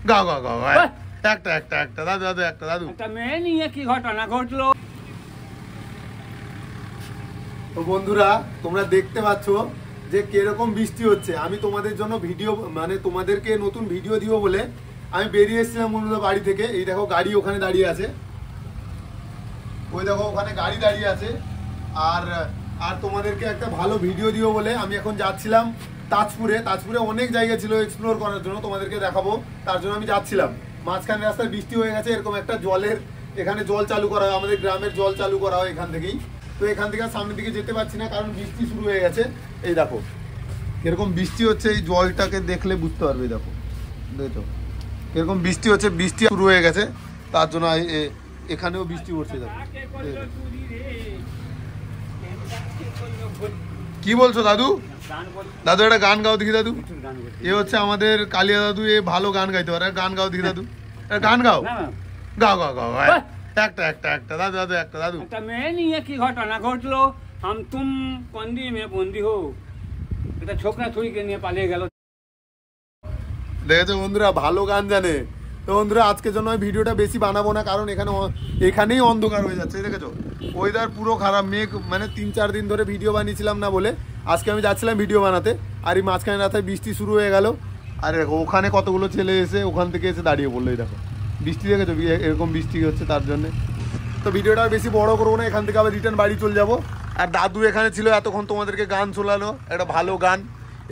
গাও গাও গাও একটা একটা একটা দাদু দাদু একটা দাদু একটা মেয়ে নিয়ে কি ঘটনা ঘটলো। তো বন্ধুরা তোমরা দেখতে পাচ্ছ যে কিরকম বৃষ্টি হচ্ছে। আমি তোমাদের জন্য ভিডিও মানে তোমাদেরকে নতুন ভিডিও দিব বলে আমি বেরিয়ে এসেছিলাম বন্ধুরা বাড়ি থেকে। এই দেখো গাড়ি ওখানে দাঁড়িয়ে আছে, ওই দেখো ওখানে গাড়ি দাঁড়িয়ে আছে। আর আর তোমাদেরকে একটা ভালো ভিডিও দিব বলে আমি এখন যাচ্ছিলাম তাজপুরে। তাজপুরে অনেক জায়গা ছিল এক্সপ্লোর করার জন্য, তোমাদেরকে দেখাবো তার জন্য আমি যাচ্ছিলাম। মাঝখানে রাস্তায় বৃষ্টি হয়ে গেছে, এরকম একটা জলের এখানে জল চালু করা হয়, আমাদের গ্রামের জল চালু করা হয় এখান থেকেই। তো এখান থেকে সামনের দিকে যেতে পারছি না কারণ বৃষ্টি শুরু হয়ে গেছে। এই দেখো কিরকম বৃষ্টি হচ্ছে, এই জলটাকে দেখলে বুঝতে পারবে। দেখো দেখো কিরকম বৃষ্টি হচ্ছে, বৃষ্টি শুরু হয়ে গেছে তার জন্য এখানেও বৃষ্টি পড়ছে। দেখো কি বলছো দাদু? দাদু একটা গান গাও দেখি দাদু। এ হচ্ছে আমাদের কালিয়া দাদু, এ ভালো গান গাইতে পারে। গান গাও দেখি দাদু, গান গাও গাও গাও গাও একটা একটা একটা দাদু দাদু একটা দাদু। একটা মেয়ে নিয়ে কি ঘটনা ঘটলো, हम तुम बंदी में बंदी हो। একটা ছোকরা ছুরিকে নিয়ে পালিয়ে গেল। দেখেছো বন্ধুরা ভালো গান জানে। তো বন্ধুরা আজকের জন্য আমি ভিডিওটা বেশি বানাবো না কারণ এখানেই অন্ধকার হয়ে যাচ্ছে। দেখেছো ওয়েদার পুরো খারাপ, মেঘ মানে 3-4 দিন ধরে ভিডিও বানিয়েছিলাম না বলে আজকে আমি যাচ্ছিলাম ভিডিও বানাতে। আর এই মাঝখানে রাতে বৃষ্টি শুরু হয়ে গেল। আর দেখো ওখানে কতগুলো ছেলে এসে ওখান থেকে এসে দাঁড়িয়ে পড়লো। এই দেখো বৃষ্টি দেখেছো এরকম বৃষ্টি হচ্ছে তার জন্য। তো ভিডিওটা বেশি বড় করবো না, এখান থেকে আবার রিটার্ন বাড়ি চলে যাবো। আর দাদু এখানে ছিল এতক্ষণ তোমাদেরকে গান শোনালো, একটা ভালো গান।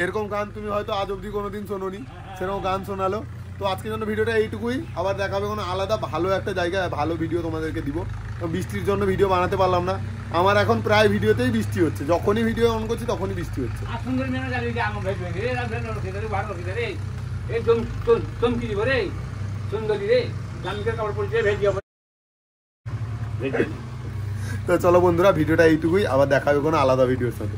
এরকম গান তুমি হয়তো আজ অব্দি কোনোদিন শোনোনি, সেরকম গান শোনালো। তো আজকের জন্য ভিডিওটা এইটুকুই, আবার দেখাবে কোনো আলাদা ভালো একটা জায়গায় ভালো ভিডিও তোমাদেরকে দিব। তো বৃষ্টির জন্য ভিডিও বানাতে পারলাম না। আমার এখন প্রায় ভিডিওতেই বৃষ্টি হচ্ছে, যখনই ভিডিও অন করছি তখনই বৃষ্টি হচ্ছে। তো চলো বন্ধুরা ভিডিওটা এইটুকুই, আবার দেখা হবে কোনো আলাদা ভিডিওর সাথে।